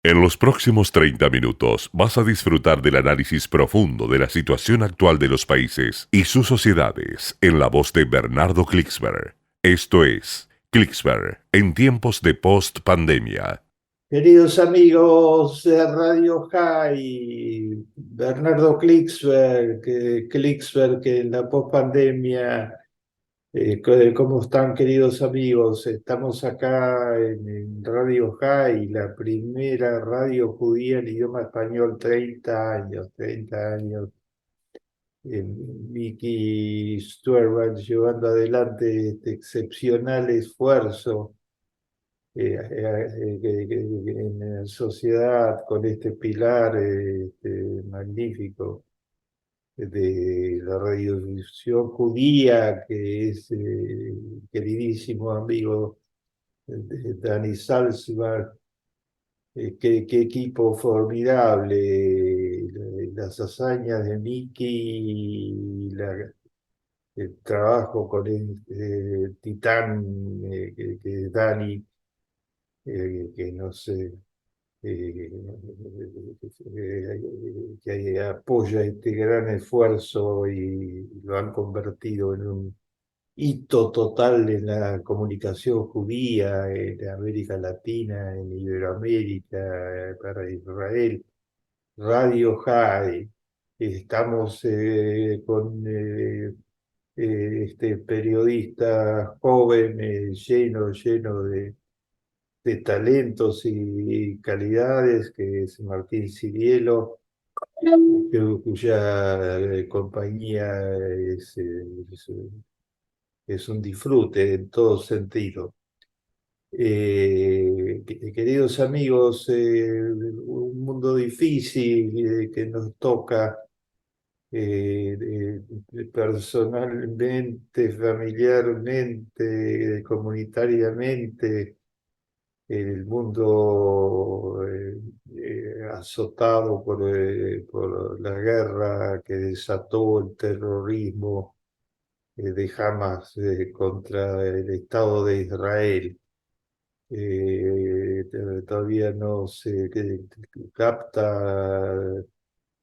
En los próximos 30 minutos vas a disfrutar del análisis profundo de la situación actual de los países y sus sociedades en la voz de Bernardo Klicksberg. Esto es Klicksberg en tiempos de post-pandemia. Queridos amigos de Radio High, Bernardo Klicksberg, que en la pospandemia, ¿cómo están queridos amigos? Estamos acá en Radio High, la primera radio judía en idioma español, 30 años. Vicky Stuart llevando adelante este excepcional esfuerzo en la sociedad con este pilar magnífico de la radiodifusión judía, que es queridísimo amigo de Dani Salzberg. Qué equipo formidable, las hazañas de Miki, el trabajo con el titán que es Dani, que no sé, que apoya este gran esfuerzo y lo han convertido en un hito total en la comunicación judía en América Latina, en Iberoamérica, para Israel. Radio High. Estamos con este periodista joven, lleno de talentos y calidades, que es Martín Cirielo, cuya compañía es un disfrute en todo sentido. Queridos amigos, un mundo difícil que nos toca personalmente, familiarmente, comunitariamente, el mundo azotado por la guerra que desató el terrorismo de Hamas contra el Estado de Israel. Todavía no se capta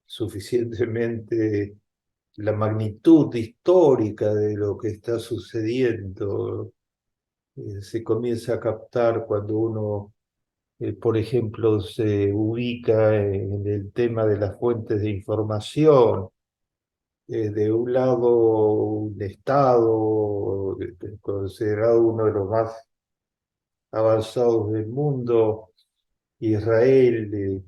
suficientemente la magnitud histórica de lo que está sucediendo. Se comienza a captar cuando uno, por ejemplo, se ubica en el tema de las fuentes de información. De un lado, un Estado considerado uno de los más avanzados del mundo, Israel,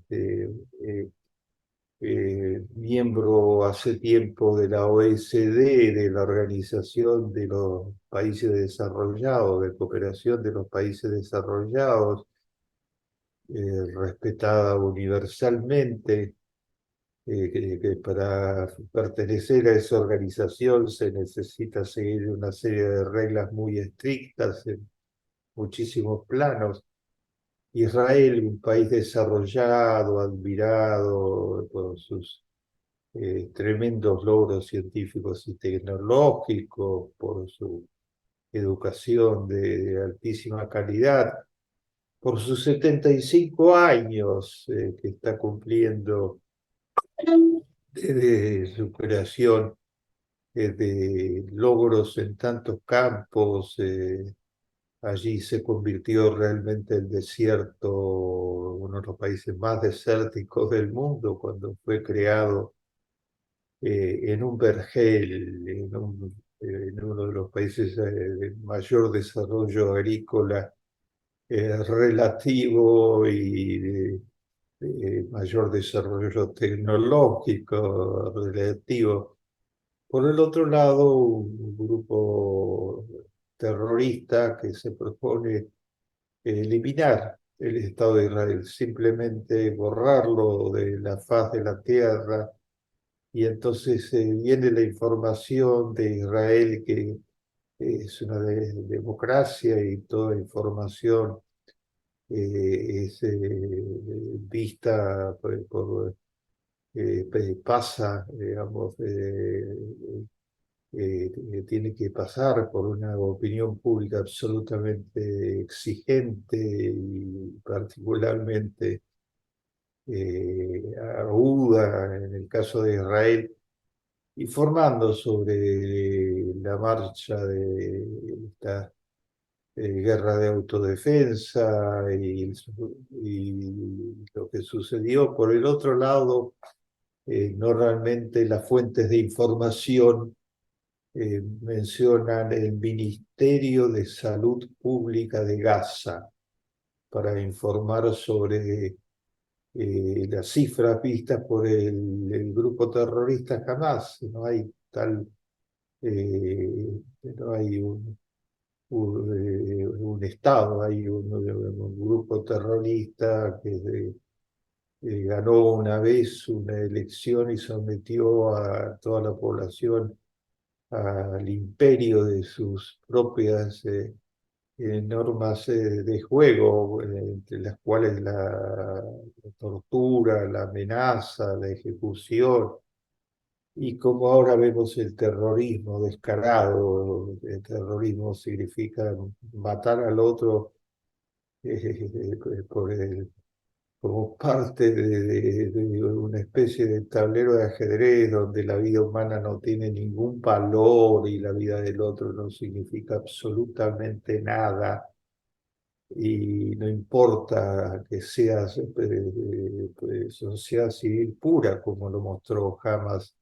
eh, miembro hace tiempo de la OECD, de la Organización de los Países Desarrollados, de Cooperación de los Países Desarrollados, respetada universalmente, que para pertenecer a esa organización se necesita seguir una serie de reglas muy estrictas en muchísimos planos. Israel, un país desarrollado, admirado por sus tremendos logros científicos y tecnológicos, por su educación de altísima calidad, por sus 75 años que está cumpliendo desde su creación, de logros en tantos campos. Allí se convirtió realmente el desierto, uno de los países más desérticos del mundo, cuando fue creado en un vergel, en uno de los países de mayor desarrollo agrícola relativo y de mayor desarrollo tecnológico relativo. Por el otro lado, un grupo terrorista que se propone eliminar el Estado de Israel, simplemente borrarlo de la faz de la tierra. Y entonces viene la información de Israel, que es una democracia, y toda información es vista pasa, digamos, tiene que pasar por una opinión pública absolutamente exigente y particularmente aguda en el caso de Israel, informando sobre la marcha de esta guerra de autodefensa y lo que sucedió. Por el otro lado, no realmente las fuentes de información mencionan el Ministerio de Salud Pública de Gaza para informar sobre las cifras vistas por el grupo terrorista Hamas. No hay tal, no hay un Estado, hay un grupo terrorista que ganó una vez una elección y sometió a toda la población al imperio de sus propias normas de juego, entre las cuales la tortura, la amenaza, la ejecución, y como ahora vemos el terrorismo descarado. El terrorismo significa matar al otro por como parte de una especie de tablero de ajedrez donde la vida humana no tiene ningún valor y la vida del otro no significa absolutamente nada. Y no importa que seas sociedad civil pura, como lo mostró Hamas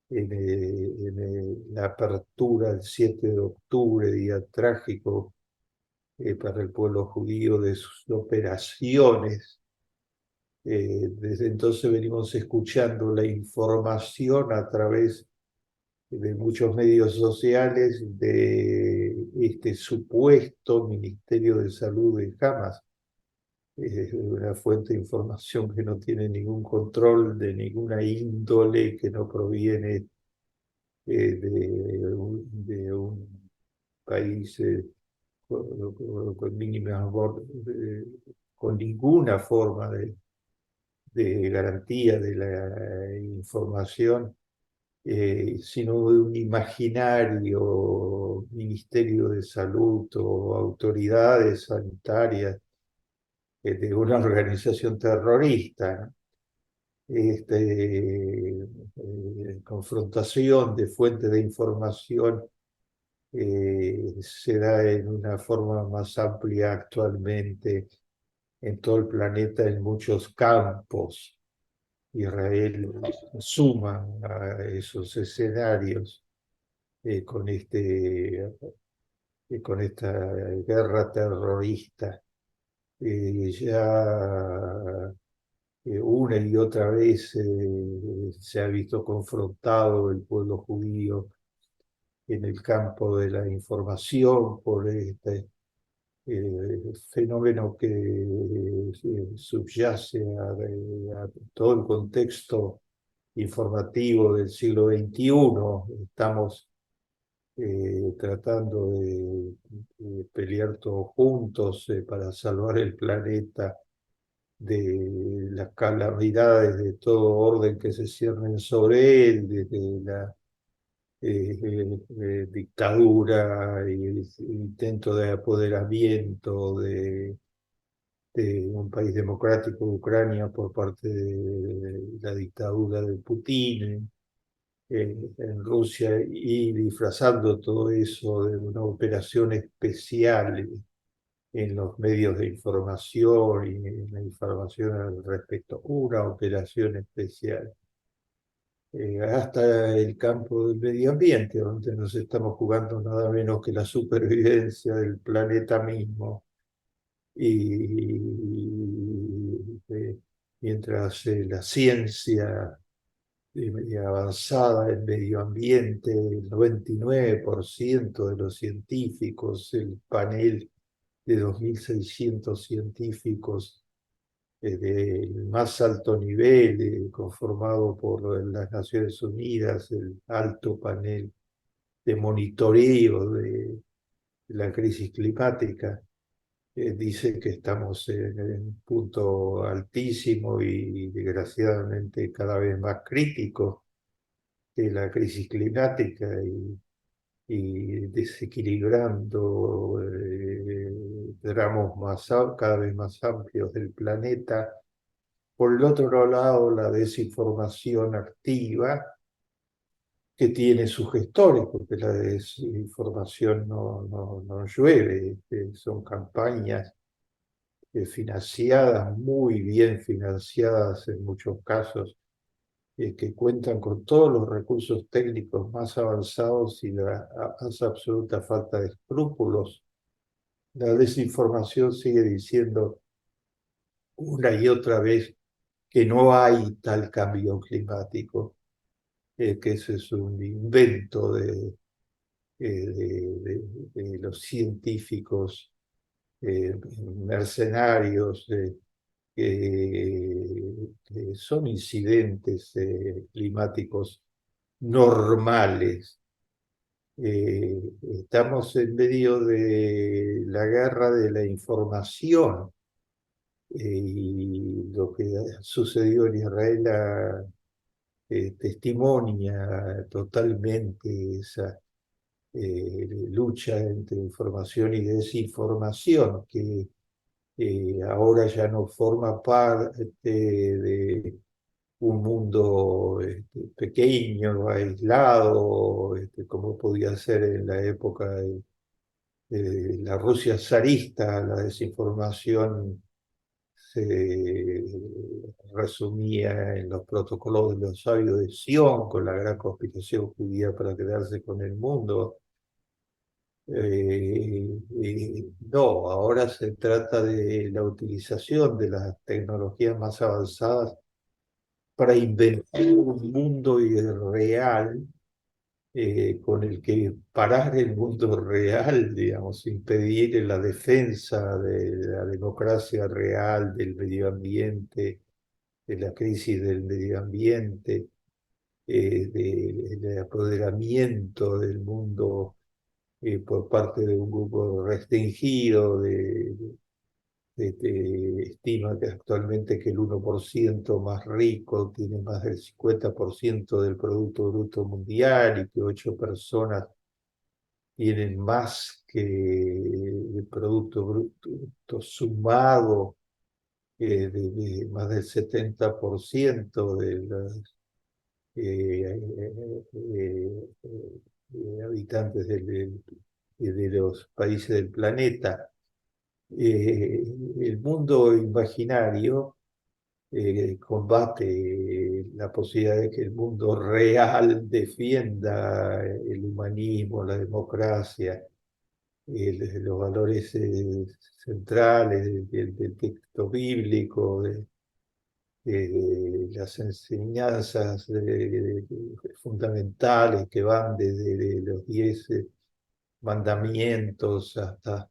la apertura el 7 de octubre, día trágico para el pueblo judío, de sus operaciones. Desde entonces venimos escuchando la información a través de muchos medios sociales de este supuesto Ministerio de Salud de Hamas. Es una fuente de información que no tiene ningún control de ninguna índole, que no proviene de un país con mínimas, con ninguna forma de garantía de la información, sino de un imaginario Ministerio de Salud o autoridades sanitarias de una organización terrorista, ¿no? Confrontación de fuentes de información se da en una forma más amplia actualmente en todo el planeta, en muchos campos. Israel suma a esos escenarios con esta guerra terrorista. Ya una y otra vez se ha visto confrontado el pueblo judío en el campo de la información por este fenómeno que subyace a todo el contexto informativo del siglo XXI. Estamos tratando de pelear todos juntos para salvar el planeta de las calamidades de todo orden que se ciernen sobre él, desde la dictadura y el intento de apoderamiento de un país democrático, Ucrania, por parte de la dictadura de Putin en Rusia, y disfrazando todo eso de una operación especial en los medios de información y en la información al respecto, una operación especial. Hasta el campo del medio ambiente, donde nos estamos jugando nada menos que la supervivencia del planeta mismo. Y mientras la ciencia avanzada en medio ambiente, el 99% de los científicos, el panel de 2.600 científicos del más alto nivel, conformado por las Naciones Unidas, el alto panel de monitoreo de la crisis climática, dice que estamos en un punto altísimo y desgraciadamente cada vez más crítico de la crisis climática, y desequilibrando tramos cada vez más amplios del planeta, Por el otro lado, la desinformación activa, que tiene sus gestores, porque la desinformación no llueve, son campañas financiadas, muy bien financiadas en muchos casos, que cuentan con todos los recursos técnicos más avanzados y la más absoluta falta de escrúpulos. La desinformación sigue diciendo una y otra vez que no hay tal cambio climático, que ese es un invento de los científicos mercenarios, que son incidentes climáticos normales. Estamos en medio de la guerra de la información, y lo que sucedió en Israel testimonia totalmente esa lucha entre información y desinformación, que ahora ya no forma parte de un mundo pequeño, aislado, como podía ser en la época de la Rusia zarista. La desinformación se resumía en los protocolos de los sabios de Sion, con la gran conspiración judía para quedarse con el mundo. No, ahora se trata de la utilización de las tecnologías más avanzadas para inventar un mundo irreal, con el que parar el mundo real, digamos, impedir la defensa de la democracia real, del medio ambiente, de la crisis del medio ambiente, del apoderamiento del mundo por parte de un grupo restringido. Estima que actualmente que el 1% más rico tiene más del 50% del Producto Bruto Mundial, y que 8 personas tienen más que el Producto Bruto sumado, de más del 70% de los habitantes de los países del planeta. El mundo imaginario combate la posibilidad de que el mundo real defienda el humanismo, la democracia, los valores centrales del texto bíblico, de las enseñanzas fundamentales que van desde los 10 mandamientos hasta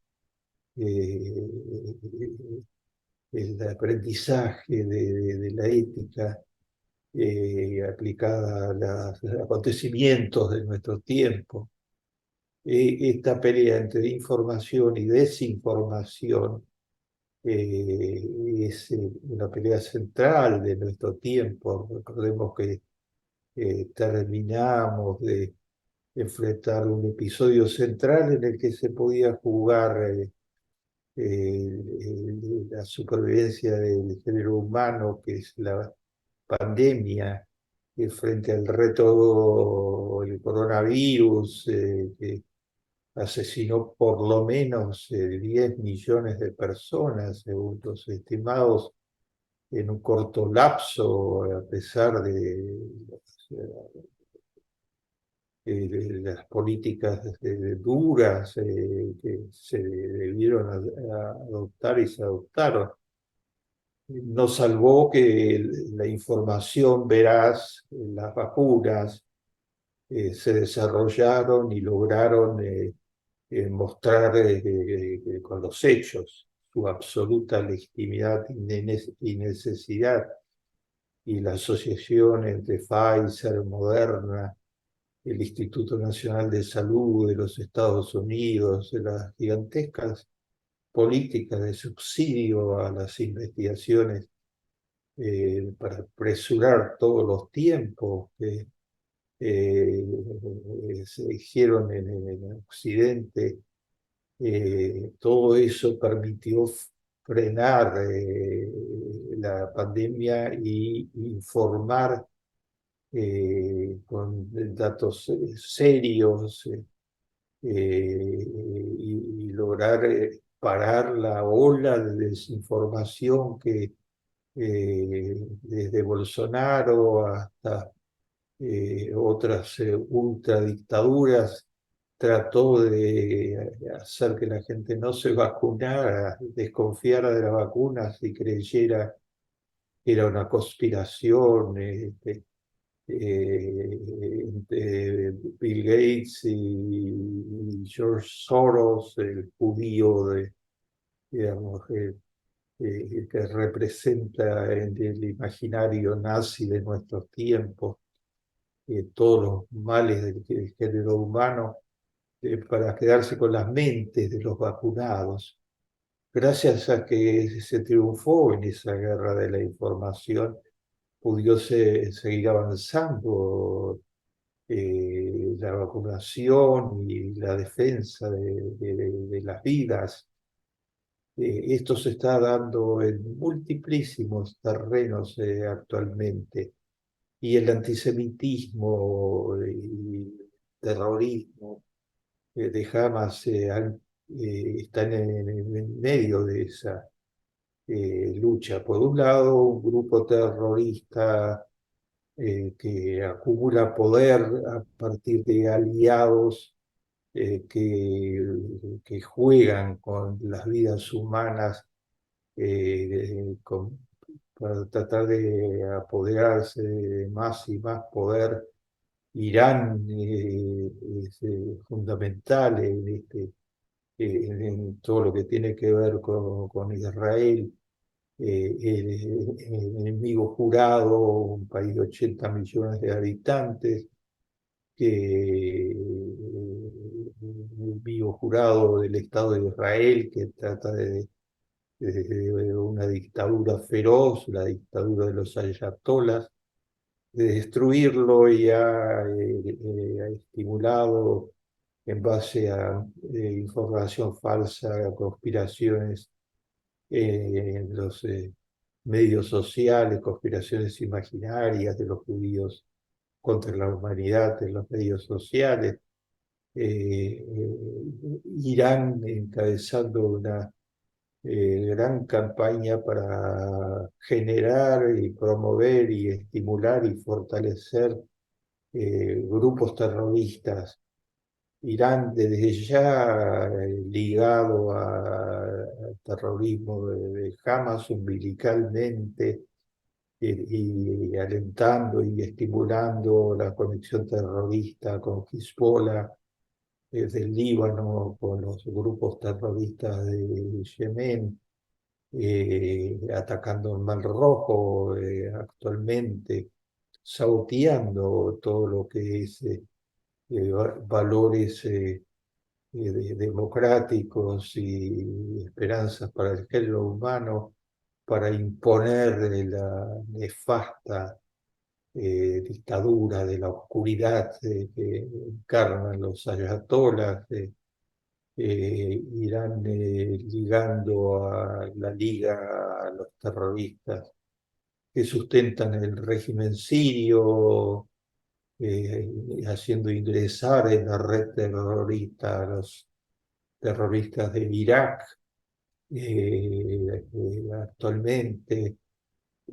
el aprendizaje de la ética aplicada a los acontecimientos de nuestro tiempo. Esta pelea entre información y desinformación es una pelea central de nuestro tiempo. Recordemos que terminamos de enfrentar un episodio central en el que se podía jugar la supervivencia del género humano, que es la pandemia, frente al reto del coronavirus, que asesinó por lo menos 10 millones de personas, según los estimados, en un corto lapso, a pesar de las políticas duras que se debieron adoptar y se adoptaron. Nos salvó que la información veraz, las vacunas, se desarrollaron y lograron mostrar con los hechos su absoluta legitimidad y necesidad. Y la asociación entre Pfizer, Moderna, el Instituto Nacional de Salud de los Estados Unidos, de las gigantescas políticas de subsidio a las investigaciones para apresurar todos los tiempos que se hicieron en Occidente. Todo eso permitió frenar la pandemia y informar con datos serios y lograr parar la ola de desinformación que desde Bolsonaro hasta otras ultradictaduras trató de hacer que la gente no se vacunara, desconfiara de las vacunas y creyera que era una conspiración entre Bill Gates y George Soros, el judío digamos, que representa en el imaginario nazi de nuestros tiempos todos los males del género humano para quedarse con las mentes de los vacunados. Gracias a que se triunfó en esa guerra de la información, pudió seguir avanzando la vacunación y la defensa de las vidas. Esto se está dando en multiplísimos terrenos actualmente y el antisemitismo y terrorismo de Hamas están en medio de esa lucha. Por un lado, un grupo terrorista que acumula poder a partir de aliados que juegan con las vidas humanas para tratar de apoderarse de más y más poder. Irán es fundamental en todo lo que tiene que ver con Israel, el enemigo jurado, un país de 80 millones de habitantes, el enemigo jurado del Estado de Israel, que trata de una dictadura feroz, la dictadura de los ayatolás, de destruirlo y ha estimulado en base a información falsa, conspiraciones en los medios sociales, conspiraciones imaginarias de los judíos contra la humanidad en los medios sociales. Irán encabezando una gran campaña para generar y promover y estimular y fortalecer grupos terroristas. Irán desde ya ligado al terrorismo de Hamas umbilicalmente y alentando y estimulando la conexión terrorista con Hezbollah del Líbano, con los grupos terroristas de Yemen, atacando el Mar Rojo actualmente, saboteando todo lo que es valores democráticos y esperanzas para el género humano, para imponer la nefasta dictadura de la oscuridad que encarnan los ayatolás. Irán ligando a la liga a los terroristas que sustentan el régimen sirio, haciendo ingresar en la red terrorista a los terroristas de Irak actualmente.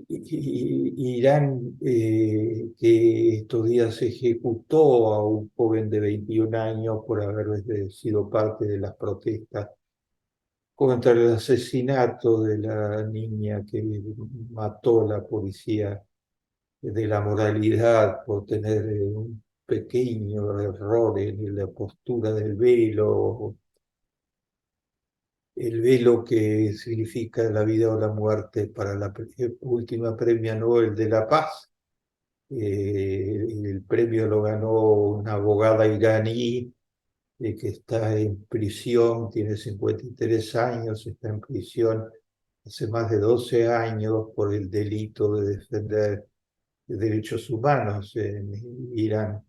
Irán, que estos días ejecutó a un joven de 21 años por haber sido parte de las protestas contra el asesinato de la niña que mató la policía de la moralidad por tener un pequeño error en la postura del velo, el velo que significa la vida o la muerte para la última premio Nobel de la Paz. El premio lo ganó una abogada iraní que está en prisión, tiene 53 años, está en prisión hace más de 12 años por el delito de defender derechos humanos en Irán.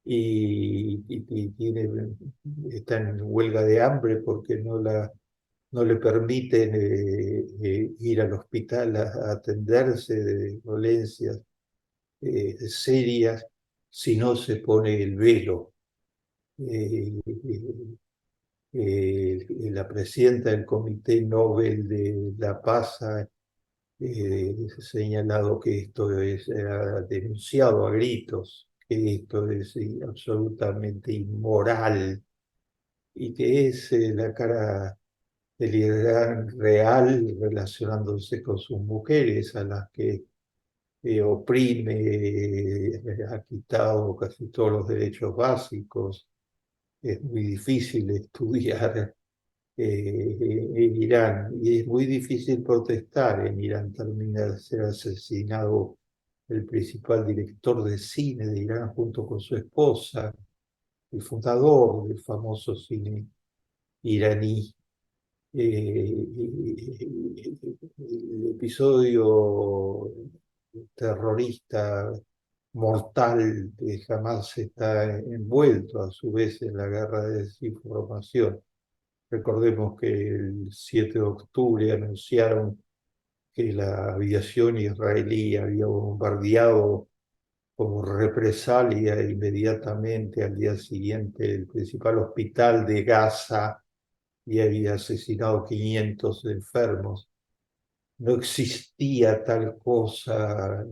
Y está en huelga de hambre porque no la no le permiten ir al hospital a atenderse de dolencias serias si no se pone el velo. Eh, la presidenta del Comité Nobel de la Paz ha señalado que ha denunciado a gritos que esto es absolutamente inmoral y que es la cara del Irán real relacionándose con sus mujeres a las que oprime, ha quitado casi todos los derechos básicos. Es muy difícil estudiar en Irán y es muy difícil protestar en Irán. Termina de ser asesinado el principal director de cine de Irán junto con su esposa, el fundador del famoso cine iraní. El episodio terrorista mortal que jamás está envuelto a su vez en la guerra de desinformación. Recordemos que el 7 de octubre anunciaron que la aviación israelí había bombardeado como represalia inmediatamente al día siguiente el principal hospital de Gaza y había asesinado 500 enfermos. No existía tal cosa.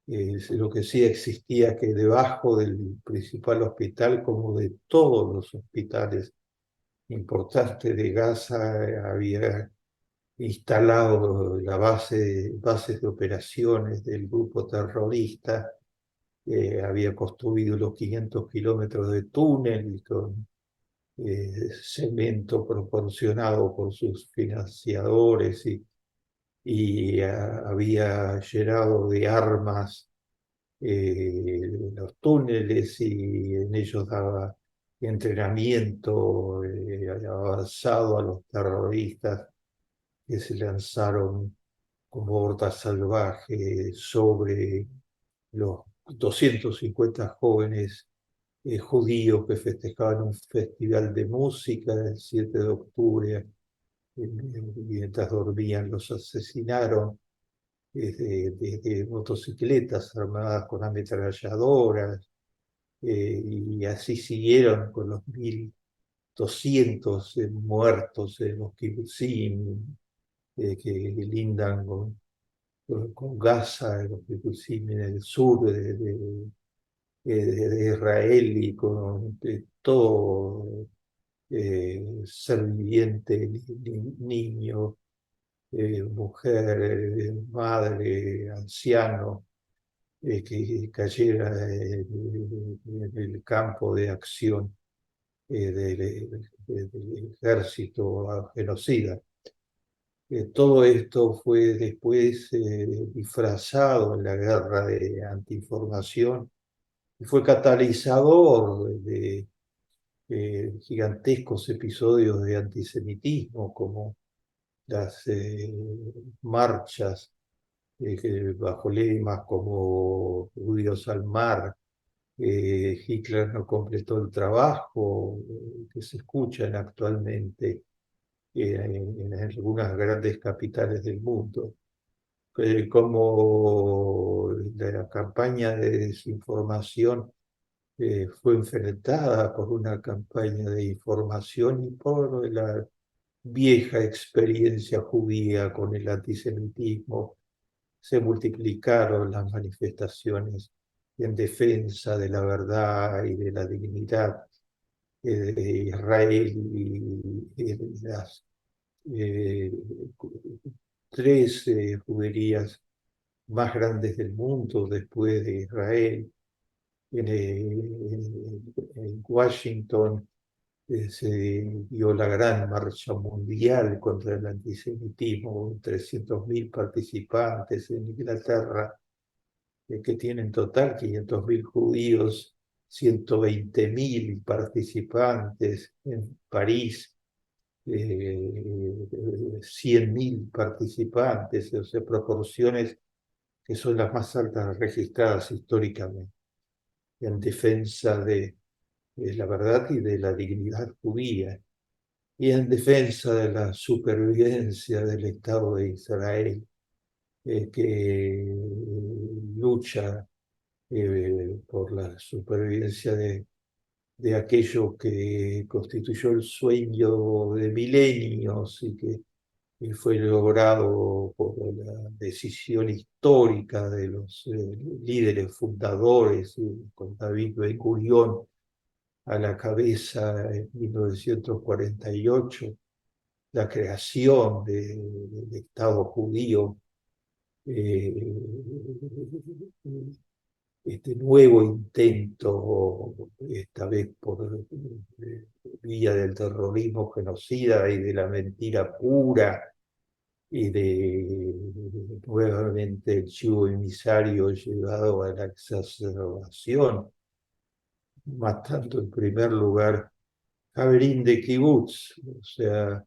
Lo que sí existía que debajo del principal hospital, como de todos los hospitales importantes de Gaza, había instalado bases de operaciones del grupo terrorista, había construido los 500 kilómetros de túnel con cemento proporcionado por sus financiadores y había llenado de armas los túneles y en ellos daba entrenamiento avanzado a los terroristas que se lanzaron como hordas salvajes sobre los 250 jóvenes judíos que festejaban un festival de música el 7 de octubre. Mientras dormían los asesinaron desde motocicletas armadas con ametralladoras, y así siguieron con los 1.200 muertos en los kibbutzim que lindan con Gaza, en los kibbutzim en el sur de Israel y con todo ser viviente, niño, mujer, madre, anciano, que cayera en el campo de acción del ejército genocida. Todo esto fue después disfrazado en la guerra de antiinformación y fue catalizador de gigantescos episodios de antisemitismo como las marchas bajo lemas como judíos al mar, Hitler no completó el trabajo, que se escuchan actualmente en algunas grandes capitales del mundo. Como la campaña de desinformación fue enfrentada por una campaña de información y por la vieja experiencia judía con el antisemitismo, se multiplicaron las manifestaciones en defensa de la verdad y de la dignidad de Israel y las eh, tres juderías más grandes del mundo después de Israel. En Washington se dio la gran marcha mundial contra el antisemitismo, con 300.000 participantes en Inglaterra, que tiene en total 500.000 judíos, 120.000 participantes en París, 100.000 participantes, o sea, proporciones que son las más altas registradas históricamente, en defensa de la verdad y de la dignidad judía. y en defensa de la supervivencia del Estado de Israel, que lucha por la supervivencia de aquello que constituyó el sueño de milenios y que fue logrado por la decisión histórica de los líderes fundadores, con David Ben-Gurión a la cabeza en 1948, la creación del Estado judío, eh, este nuevo intento, esta vez por vía del terrorismo genocida y de la mentira pura, y de nuevamente el chivo emisario llevado a la exacerbación, matando en primer lugar Javerín de Kibutz, o sea,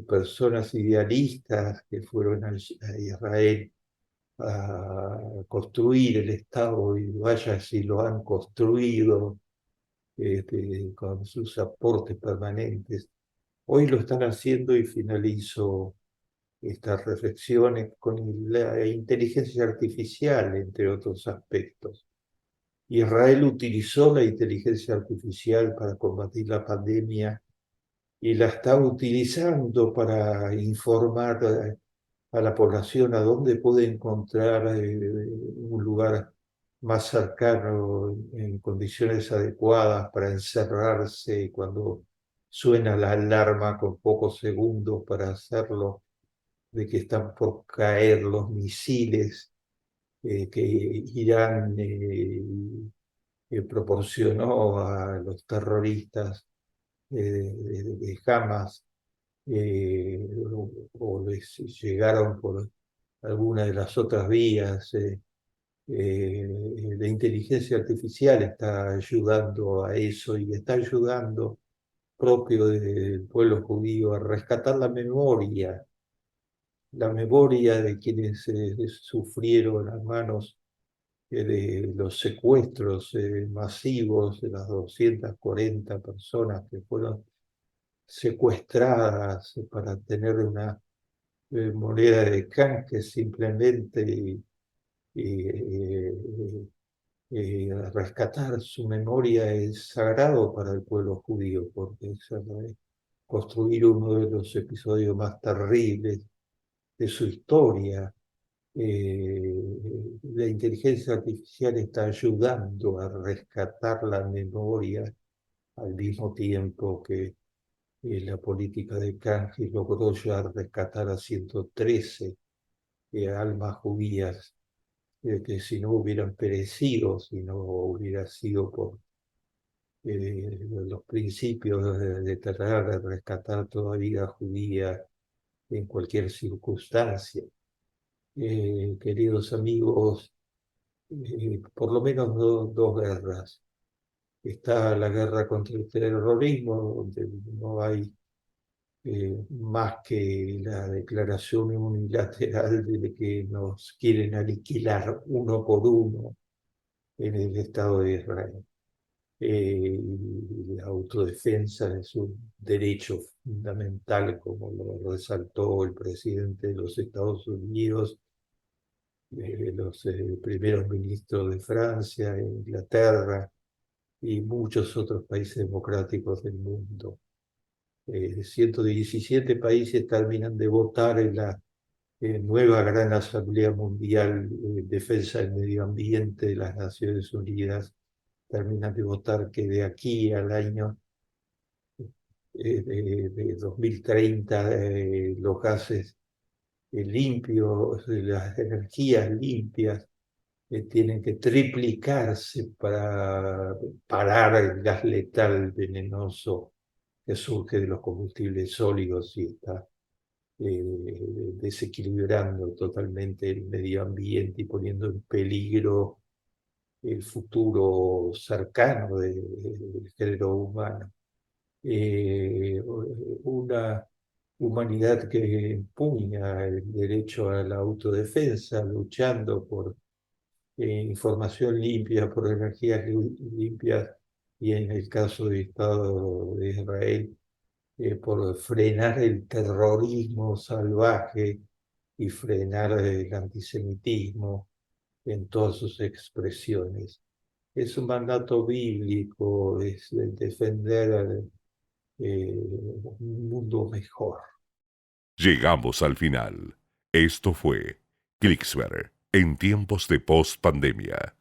personas idealistas que fueron a Israel a construir el Estado, y vaya si lo han construido con sus aportes permanentes. Hoy lo están haciendo y finalizo estas reflexiones con la inteligencia artificial, entre otros aspectos. Israel utilizó la inteligencia artificial para combatir la pandemia y la está utilizando para informar a la población a dónde puede encontrar un lugar más cercano en condiciones adecuadas para encerrarse, y cuando suena la alarma con pocos segundos para hacerlo, de que están por caer los misiles que Irán proporcionó a los terroristas de Hamas, o les llegaron por alguna de las otras vías. La inteligencia artificial está ayudando a eso y está ayudando propio del pueblo judío a rescatar la memoria de quienes sufrieron a manos de los secuestros masivos de las 240 personas que fueron secuestradas para tener una moneda de canje simplemente, rescatar su memoria es sagrado para el pueblo judío, porque es construir uno de los episodios más terribles de su historia. La inteligencia artificial está ayudando a rescatar la memoria al mismo tiempo que la política de Kanji logró ya rescatar a 113 almas judías que si no hubieran perecido, si no hubiera sido por los principios de tratar de rescatar toda vida judía en cualquier circunstancia. Queridos amigos, por lo menos dos guerras. Está la guerra contra el terrorismo, donde no hay más que la declaración unilateral de que nos quieren aniquilar uno por uno en el Estado de Israel. Y la autodefensa es un derecho fundamental, como lo resaltó el presidente de los Estados Unidos, los primeros ministros de Francia, Inglaterra y muchos otros países democráticos del mundo. 117 países terminan de votar en la nueva Gran Asamblea Mundial Defensa del Medio Ambiente de las Naciones Unidas. Terminan de votar que de aquí al año de 2030 los gases limpios, las energías limpias, tienen que triplicarse para parar el gas letal venenoso que surge de los combustibles sólidos y está desequilibrando totalmente el medio ambiente y poniendo en peligro el futuro cercano del género humano. Una humanidad que empuña el derecho a la autodefensa, luchando por información limpia, por energías limpias, y en el caso del Estado de Israel, por frenar el terrorismo salvaje y frenar el antisemitismo en todas sus expresiones. Es un mandato bíblico, es el defender un mundo mejor. Llegamos al final. Esto fue Clicksberg en tiempos de post-pandemia.